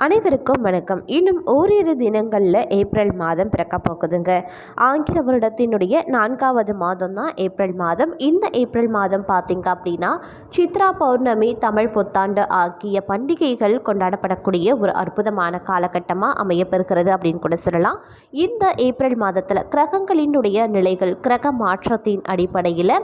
அனைவருக்கும் வணக்கம். இன்னும் ஓரிரு தினங்களில் ஏப்ரல் மாதம் பிறக்க போகுதுங்க. ஆங்கில வருடத்தினுடைய 4வது மாதம் தான் ஏப்ரல் மாதம். இந்த ஏப்ரல் மாதம் பார்த்திங்க அப்படின்னா சித்ரா பௌர்ணமி, தமிழ் புத்தாண்டு ஆகிய பண்டிகைகள் கொண்டாடப்படக்கூடிய ஒரு அற்புதமான காலகட்டமாக அமையப்பெறுகிறது அப்படின்னு கூட சொல்லலாம். இந்த ஏப்ரல் மாதத்தில் கிரகங்களினுடைய நிலைகள், கிரக மாற்றத்தின் அடிப்படையில்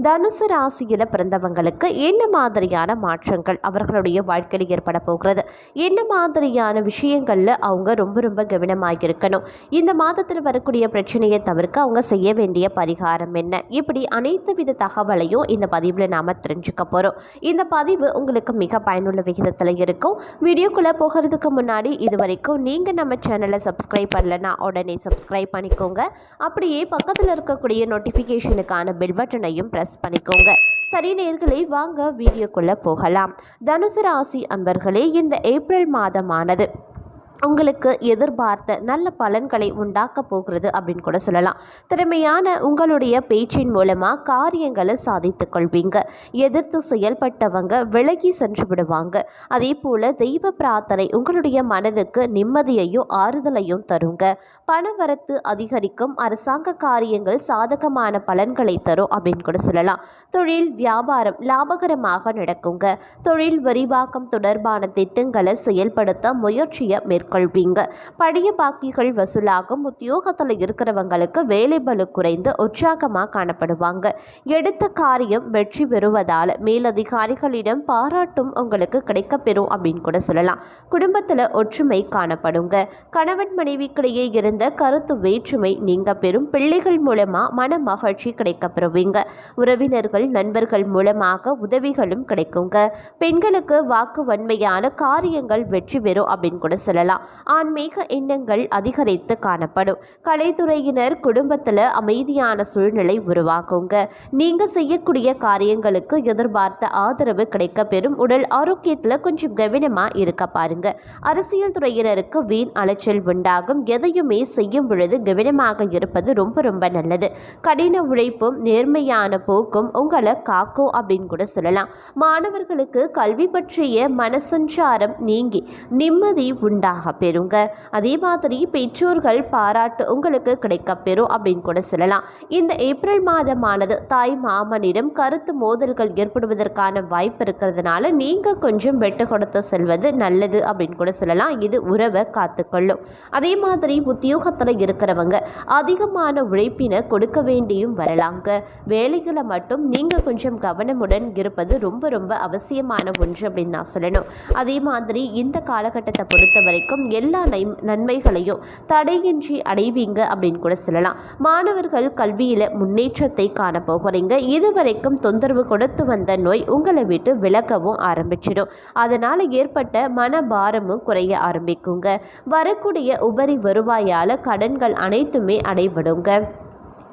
தனுசு ராசியில் பிறந்தவங்களுக்கு என்ன மாதிரியான மாற்றங்கள் அவர்களுடைய வாழ்க்கையில் ஏற்பட போகிறது, என்ன மாதிரியான விஷயங்களில் அவங்க ரொம்ப கவனமாக இருக்கணும், இந்த மாதத்தில் வரக்கூடிய பிரச்சனையை தவிர்க்க அவங்க செய்ய வேண்டிய பரிகாரம் என்ன, இப்படி அனைத்து வித தகவலையும் இந்த பதிவில் நாம் தெரிஞ்சுக்க போகிறோம். இந்த பதிவு உங்களுக்கு மிக பயனுள்ள விகிதத்தில் இருக்கும். வீடியோக்குள்ளே போகிறதுக்கு முன்னாடி இது வரைக்கும் நீங்கள் நம்ம சேனலை சப்ஸ்கிரைப் பண்ணலைன்னா உடனே சப்ஸ்கிரைப் பண்ணிக்கோங்க. அப்படியே பக்கத்தில் இருக்கக்கூடிய நோட்டிஃபிகேஷனுக்கான பெல் பட்டனையும் ப்ரெஸ் பண்ணிக்கோங்க. சரி நேயர்களே, வாங்க வீடியோக்குள்ளே போகலாம். தனுசு ராசி அன்பர்களே, இந்த ஏப்ரல் மாதமானது உங்களுக்கு எதிர்பார்த்த நல்ல பலன்களை உண்டாக்க போகிறது அப்படின்னு கூட சொல்லலாம். திறமையான உங்களுடைய பேச்சின் மூலமாக காரியங்களை சாதித்து கொள்வீங்க. எதிர்த்து செயல்பட்டவங்க விலகி சென்று விடுவாங்க. அதே போல் தெய்வ பிரார்த்தனை உங்களுடைய மனதுக்கு நிம்மதியையும் ஆறுதலையும் தருங்க. பணவரத்து அதிகரிக்கும். அரசாங்க காரியங்கள் சாதகமான பலன்களை தரும் அப்படின்னு கூட சொல்லலாம். தொழில் வியாபாரம் லாபகரமாக நடக்குங்க. தொழில் விரிவாக்கம் தொடர்பான திட்டங்களை செயல்படுத்த முயற்சியை கொள்வீங்க. பழைய பாக்கிகள் வசூலாகும். உத்தியோகத்தில் இருக்கிறவங்களுக்கு வேலை பளு குறைந்து உற்சாகமாக காணப்படுவாங்க. எடுத்த காரியம் வெற்றி பெறுவதால் மேலதிகாரிகளிடம் பாராட்டும் உங்களுக்கு கிடைக்கப்பெறும் அப்படின்னு கூட சொல்லலாம். குடும்பத்தில் ஒற்றுமை காணப்படுங்க. கணவன் மனைவிக்கிடையே இருந்த கருத்து வேற்றுமை நீங்க பெறும். பிள்ளைகள் மூலமா மன மகிழ்ச்சி கிடைக்கப்பெறுவீங்க. உறவினர்கள் நண்பர்கள் மூலமாக உதவிகளும் கிடைக்குங்க. பெண்களுக்கு வாக்கு வன்மையான காரியங்கள் வெற்றி பெறும் அப்படின்னு கூட சொல்லலாம். ஆன்மீக எண்ணங்கள் அதிகரித்து காணப்படும். கலைத்துறையினர் குடும்பத்தில் அமைதியான சூழ்நிலை உருவாக்குங்க. நீங்க செய்யக்கூடிய காரியங்களுக்கு எதிர்பார்த்த ஆதரவு கிடைக்க பெறும். உடல் ஆரோக்கியத்தில் கொஞ்சம் கவனமா இருக்க பாருங்க. அரசியல் துறையினருக்கு வீண் அலைச்சல் உண்டாகும். எதையுமே செய்யும் பொழுது கவனமாக இருப்பது ரொம்ப நல்லது. கடின உழைப்பும் நேர்மையான போக்கும் உங்களை காக்கும் அப்படின்னு கூட சொல்லலாம். மாணவர்களுக்கு கல்வி பற்றிய மனசஞ்சாரம் நீங்கி நிம்மதி உண்டாக பெறுங்க. அதே மாதிரி பெற்றோர்கள் பாராட்டு உங்களுக்கு கிடைக்க பெறும் அப்படின்னு கூட சொல்லலாம். இந்த ஏப்ரல் மாதமானது தாய் மாமனிடம் கருத்து மோதல்கள் ஏற்படுவதற்கான வாய்ப்பு இருக்கிறதுனால நீங்க கொஞ்சம் வெட்டு கொடுத்து செல்வது நல்லது அப்படின்னு கூட சொல்லலாம். இது உறவை காத்துக்கொள்ளும். அதே மாதிரி உத்தியோகத்தில் இருக்கிறவங்க அதிகமான உழைப்பினை கொடுக்க வேண்டியும் வரலாங்க. வேலைகளை மட்டும் நீங்க கொஞ்சம் கவனமுடன் இருப்பது ரொம்ப அவசியமான ஒன்று அப்படின்னு நான் சொல்லணும். அதே மாதிரி இந்த காலகட்டத்தை பொறுத்த வரைக்கும் எல்லா நன்மைகளையும் தடையின்றி அடைவீங்க அப்படின்னு கூட சொல்லலாம். மாணவர்கள் கல்வியில முன்னேற்றத்தை காண போகிறீங்க. இதுவரைக்கும் தொந்தரவு கொடுத்து வந்த நோய் உங்களை விட்டு விலகவும் ஆரம்பிச்சிடும். அதனால ஏற்பட்ட மனபாரமும் குறைய ஆரம்பிக்குங்க. வரக்கூடிய உபரி வருவாயால கடன்கள் அனைத்துமே அடைபடுங்க.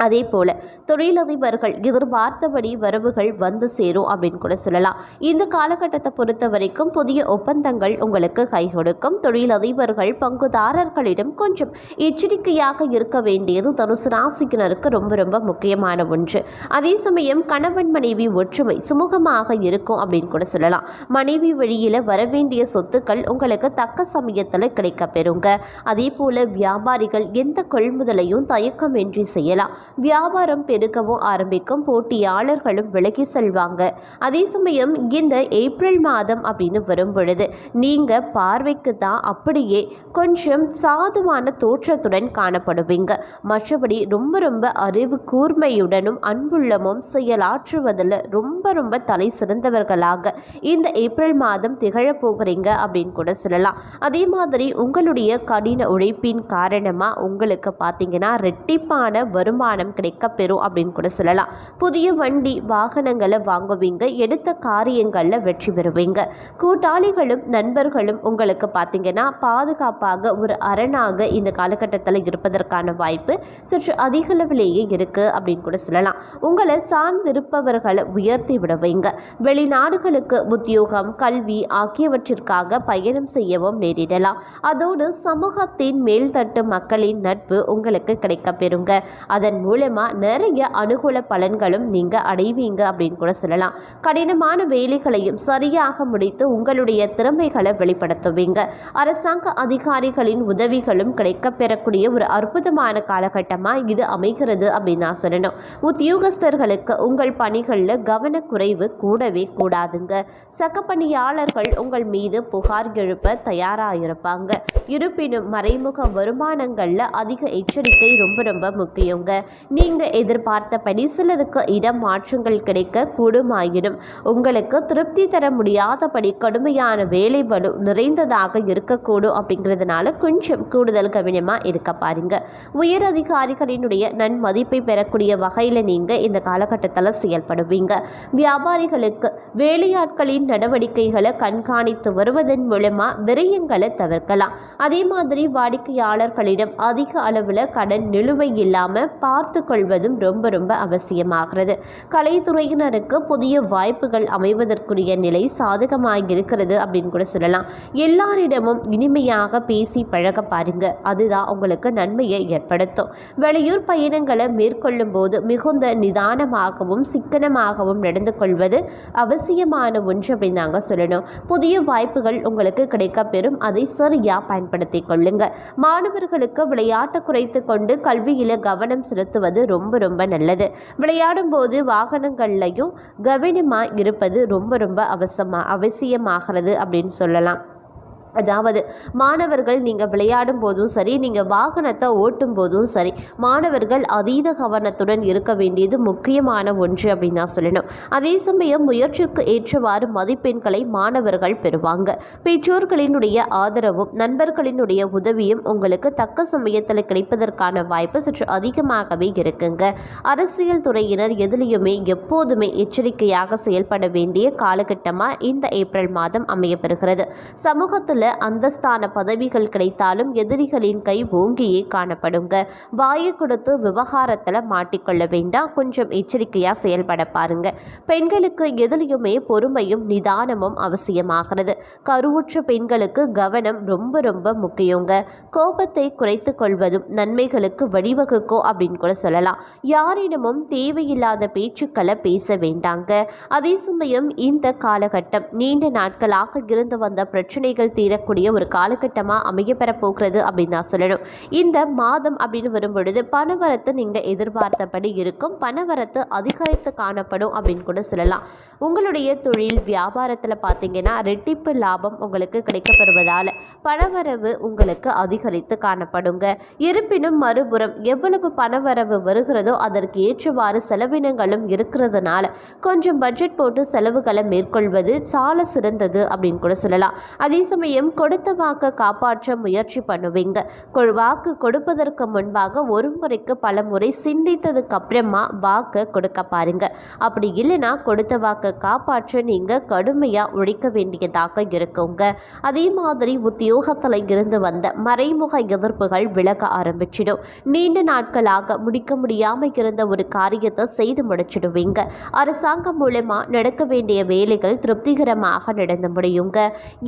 அதே போல் தொழிலதிபர்கள் எதிர்பார்த்தபடி வரவுகள் வந்து சேரும் அப்படின்னு கூட சொல்லலாம். இந்த காலகட்டத்தை பொறுத்த வரைக்கும் புதிய ஒப்பந்தங்கள் உங்களுக்கு கை கொடுக்கும். தொழிலதிபர்கள் பங்குதாரர்களிடம் கொஞ்சம் எச்சரிக்கையாக இருக்க வேண்டியது தனுசு ராசிக்கினருக்கு ரொம்ப முக்கியமான ஒன்று. அதே சமயம் கணவன் மனைவி ஒற்றுமை சுமூகமாக இருக்கும் அப்படின்னு கூட சொல்லலாம். மனைவி வழியில் வரவேண்டிய சொத்துக்கள் உங்களுக்கு தக்க சமயத்தில் கிடைக்க பெறுங்க. அதே போல் வியாபாரிகள் எந்த கொள்முதலையும் தயக்கமின்றி செய்யலாம். வியாபாரம் பெருகவும் ஆரம்பிக்கும். போட்டியாளர்களும் விலகி செல்வாங்க. அதே சமயம் இந்த ஏப்ரல் மாதம் அப்படின்னு வரும் பொழுது நீங்க பார்வைக்கு தான் அப்படியே கொஞ்சம் சாதுவான தோற்றத்துடன் காணப்படுவீங்க. மற்றபடி ரொம்ப அறிவு கூர்மையுடனும் அன்புள்ளமும் செயலாற்றுவதில் ரொம்ப தலை சிறந்தவர்களாக இந்த ஏப்ரல் மாதம் திகழப் போகிறீங்க அப்படின்னு கூட சொல்லலாம். அதே மாதிரி உங்களுடைய கடின உழைப்பின் காரணமாக உங்களுக்கு பார்த்தீங்கன்னா ரெட்டிப்பான வருமானம் கிடைக்க பெறும் அப்படின்னு கூட சொல்லலாம். புதிய வண்டி வாகனங்களை வாங்குவீங்க. எடுத்த காரியங்களில் வெற்றி பெறுவீங்க. கூட்டாளிகளும் நண்பர்களும் உங்களுக்கு பார்த்தீங்கன்னா பாதுகாப்பாக ஒரு அரணாக இந்த காலகட்டத்தில் இருப்பதற்கான வாய்ப்பு சற்று அதிக அளவிலேயே இருக்கு அப்படின்னு கூட சொல்லலாம். உங்களை சார்ந்திருப்பவர்களை உயர்த்தி விடுவீங்க. வெளிநாடுகளுக்கு உத்தியோகம், கல்வி ஆகியவற்றிற்காக பயணம் செய்யவும் நேரிடலாம். அதோடு சமூகத்தின் மேல்தட்டு மக்களின் நட்பு உங்களுக்கு கிடைக்க பெறுங்க. அதன் மூலமாக நிறைய அனுகூல பலன்களும் நீங்கள் அடைவீங்க அப்படின்னு கூட சொல்லலாம். கடினமான வேலைகளையும் சரியாக முடித்து உங்களுடைய திறமைகளை வெளிப்படுத்துவீங்க. அரசாங்க அதிகாரிகளின் உதவிகளும் கிடைக்கப்பெறக்கூடிய ஒரு அற்புதமான காலகட்டமாக இது அமைகிறது அப்படின்னு நான் சொல்லணும். உத்தியோகஸ்தர்களுக்கு உங்கள் பணிகளில் கவனக்குறைவு கூடவே கூடாதுங்க. சக பணியாளர்கள் உங்கள் மீது புகார் எழுப்ப தயாராக இருப்பாங்க. இருப்பினும் மறைமுக வருமானங்களில் அதிக எச்சரிக்கை ரொம்ப ரொம்ப முக்கியங்க. நீங்கள் எதிர்பார்த்தபடி சிலருக்கு இடம் மாற்றங்கள் கிடைக்க கூடுமாயினும் உங்களுக்கு திருப்தி தர முடியாதபடி கடுமையான வேலை பளு நிறைந்ததாக இருக்கக்கூடும். அப்படிங்கிறதுனால கொஞ்சம் கூடுதல் கவனமாக இருக்க பாருங்க. உயர் அதிகாரிகளினுடைய நன்மதிப்பை பெறக்கூடிய வகையில் நீங்கள் இந்த காலகட்டத்தில் செயல்படுவீங்க. வியாபாரிகளுக்கு வேலையாட்களின் நடவடிக்கைகளை கண்காணித்து வருவதன் மூலமாக விரயங்களை தவிர்க்கலாம். அதே மாதிரி வாடிக்கையாளர்களிடம் அதிக அளவில் கடன் நிலுவை இல்லாமல் பார்த்து கொள்வதும் ரொம்ப ரொம்ப அவசியமாகிறது. கலைத்துறையினருக்கு புதிய வாய்ப்புகள் அமைவதற்குரிய நிலை சாதகமாக இருக்கிறது அப்படின்னு கூட சொல்லலாம். எல்லாரிடமும் இனிமையாக பேசி பழக பாருங்க. அதுதான் உங்களுக்கு நன்மையை ஏற்படுத்தும். வெளியூர் பயணங்களை மேற்கொள்ளும் போது மிகுந்த நிதானமாகவும் சிக்கனமாகவும் நடந்து கொள்வது அவசியமான ஒன்று அப்படின்னு நாங்க சொல்லணும். புதிய வாய்ப்புகள் உங்களுக்கு கிடைக்க பெறும். அதை சரியா பயன்படுத்தி கொள்ளுங்க. மாணவர்களுக்கு விளையாட்டு குறைத்து கொண்டு கல்வியில கவனம் செலுத்துவது ரொம்ப ரொம்ப நல்லது. விளையாடும் போது வாகனங்கள்லையும் கவனமாக இருப்பது ரொம்ப ரொம்ப அவசியமாகிறது அப்படின்னு சொல்லலாம். அதாவது மாணவர்கள் நீங்கள் விளையாடும் போதும் சரி, நீங்கள் வாகனத்தை ஓட்டும் போதும் சரி, மாணவர்கள் அதீத கவனத்துடன் இருக்க வேண்டியது முக்கியமான ஒன்று அப்படின்னு நான் சொல்லணும். அதே சமயம் முயற்சிக்கு ஏற்றவாறு மதிப்பெண்களை மாணவர்கள் பெறுவாங்க. பெற்றோர்களினுடைய ஆதரவும் நண்பர்களினுடைய உதவியும் உங்களுக்கு தக்க சமயத்தில் கிடைப்பதற்கான வாய்ப்பு சற்று அதிகமாகவே இருக்குங்க. அரசியல் துறையினர் எதிலையுமே எப்போதுமே எச்சரிக்கையாக செயல்பட வேண்டிய காலகட்டமாக இந்த ஏப்ரல் மாதம் அமையப்பெறுகிறது. சமூகத்தில் அந்தஸ்தான பதவிகள் கிடைத்தாலும் எதிரிகளின் கை ஓங்கியே காணப்படுங்க. வாயை கொடுத்து விவகாரத்தில் மாட்டிக்கொள்ள வேண்டாம். கொஞ்சம் எச்சரிக்கையா செயல்பட பாருங்க. பெண்களுக்கு எதிலையுமே பொறுமையும் நிதானமும் அவசியமாகிறது. கருவுற்ற பெண்களுக்கு கவனம் ரொம்ப ரொம்ப முக்கியங்க. கோபத்தை குறைத்து கொள்வதும் நன்மைகளுக்கு வழிவகுக்கும் அப்படின்னு கூட சொல்லலாம். யாரிடமும் தேவையில்லாத பேச்சுக்களை பேச வேண்டாங்க. அதே சமயம் இந்த காலகட்டம் நீண்ட நாட்களாக இருந்து வந்த பிரச்சனைகள் தீர கூடிய ஒரு காலகட்டமாக அமையப்பெற போகிறது அப்படின்னு நான் சொல்லணும். இந்த மாதம் அப்படின்னு வரும்பொழுது பணவரத்து நீங்கள் எதிர்பார்த்தபடி இருக்கும். பணவரத்து அதிகரித்து காணப்படும் அப்படின்னு கூட சொல்லலாம். உங்களுடைய தொழில் வியாபாரத்தில் பார்த்தீங்கன்னா ரெட்டிப்பு லாபம் உங்களுக்கு கிடைக்கப்பெறுவதால் பணவரவு உங்களுக்கு அதிகரித்து காணப்படுங்க. இருப்பினும் மறுபுறம் எவ்வளவு பணவரவு வருகிறதோ அதற்கு ஏற்றவாறு செலவினங்களும் இருக்கிறதுனால கொஞ்சம் பட்ஜெட் போட்டு செலவுகளை மேற்கொள்வது சால சிறந்தது அப்படின்னு கூட சொல்லலாம். அதே சமயம் கொடுத்த வாக்கை காப்பாற்ற முயற்சி பண்ணுவீங்க. வாக்கு கொடுப்பதற்கு முன்பாக ஒரு முறைக்கு பல முறை சிந்தித்ததுக்கு அப்புறமா வாக்கு கொடுக்க பாருங்க. அப்படி இல்லைன்னா கொடுத்த வாக்கை காப்பாற்ற நீங்க கடுமையா உழைக்க வேண்டியதாக இருக்குங்க. அதே மாதிரி உத்தியோகத்தில் இருந்து வந்த மறைமுக எதிர்ப்புகள் விலக ஆரம்பிச்சிடும். நீண்ட நாட்களாக முடிக்க முடியாம இருந்த ஒரு காரியத்தை செய்து முடிச்சிடுவீங்க. அரசாங்கம் மூலமா நடக்க வேண்டிய வேலைகள் திருப்திகரமாக நடந்து முடியுங்க.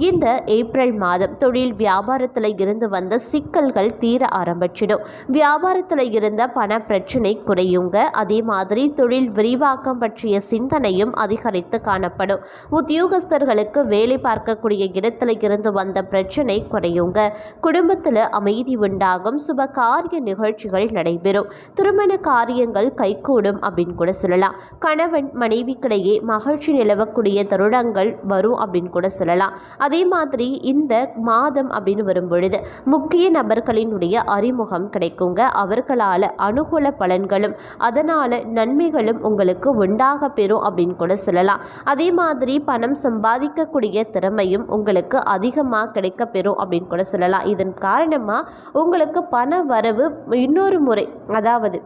இந்த ஏப்ரல் மாதம் தொழில் வியாபாரத்தில் இருந்து வந்த சிக்கல்கள் தீர ஆரம்பிச்சிடும். வியாபாரத்தில் இருந்த பண பிரச்சனை குறையுங்க. அதே மாதிரி தொழில் விரிவாக்கம் பற்றிய சிந்தனையும் அதிகரித்து காணப்படும். உத்தியோகஸ்தர்களுக்கு வேலை பார்க்கக்கூடிய இடத்துல இருந்து வந்த பிரச்சனை குறையுங்க. குடும்பத்தில் அமைதி உண்டாகும். சுப காரிய நிகழ்ச்சிகள் நடைபெறும். திருமண காரியங்கள் கைகூடும் அப்படின்னு கூட சொல்லலாம். கணவன் மனைவிக்கிடையே மகிழ்ச்சி நிலவக்கூடிய தருணங்கள் வரும் அப்படின்னு கூட சொல்லலாம். அதே மாதிரி இந்த மாதம் அப்படின்னு வரும்பொழுது முக்கிய நபர்களினுடைய அறிமுகம் கிடைக்குங்க. அவர்களால் அனுகூல பலன்களும் அதனால நன்மைகளும் உங்களுக்கு உண்டாக பெறும் அப்படின்னு கூட சொல்லலாம். அதே மாதிரி பணம் சம்பாதிக்கக்கூடிய திறமையும் உங்களுக்கு அதிகமாக கிடைக்க பெறும் அப்படின்னு கூட சொல்லலாம். இதன் காரணமாக உங்களுக்கு பண வரவு இன்னொரு முறை, அதாவது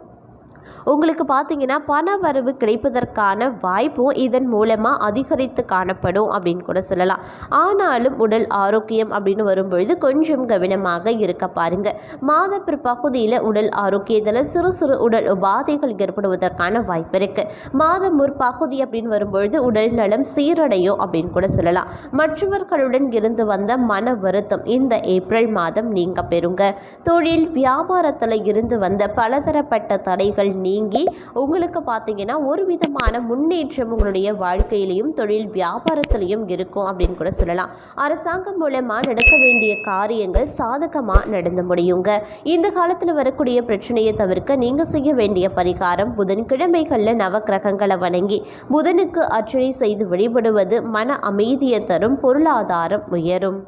உங்களுக்கு பார்த்தீங்கன்னா பண வரவு கிடைப்பதற்கான வாய்ப்பும் இதன் மூலமாக அதிகரித்து காணப்படும் அப்படின்னு கூட சொல்லலாம். ஆனாலும் உடல் ஆரோக்கியம் அப்படின்னு வரும்பொழுது கொஞ்சம் கவனமாக இருக்க பாருங்க. மாத பிற்பகுதியில் உடல் ஆரோக்கியத்தில் சிறு சிறு உடல் உபாதைகள் ஏற்படுவதற்கான வாய்ப்பு இருக்கு. மாதம் முற்பகுதி அப்படின்னு வரும்பொழுது உடல் நலம் சீரடையும் அப்படின்னு கூட சொல்லலாம். மற்றவர்களுடன் இருந்து வந்த மன வருத்தம் இந்த ஏப்ரல் மாதம் நீங்க பெறுங்க. தொழில் வியாபாரத்தில் இருந்து வந்த பலதரப்பட்ட தடைகள் நீங்கி உங்களுக்கு பார்த்தீங்கன்னா ஒரு விதமான முன்னேற்றம் உங்களுடைய வாழ்க்கையிலையும் தொழில் வியாபாரத்திலையும் இருக்கும் அப்படின்னு கூட சொல்லலாம். அரசாங்கம் மூலமாக நடக்க வேண்டிய காரியங்கள் சாதகமாக நடந்து முடியுங்க. இந்த காலத்தில் வரக்கூடிய பிரச்சனையை தவிர்க்க நீங்கள் செய்ய வேண்டிய பரிகாரம் புதன்கிழமைகளில் நவக்கிரகங்களை வணங்கி புதனுக்கு அர்ச்சனை செய்து வழிபடுவது மன அமைதியை தரும், பொருளாதாரம் உயரும்.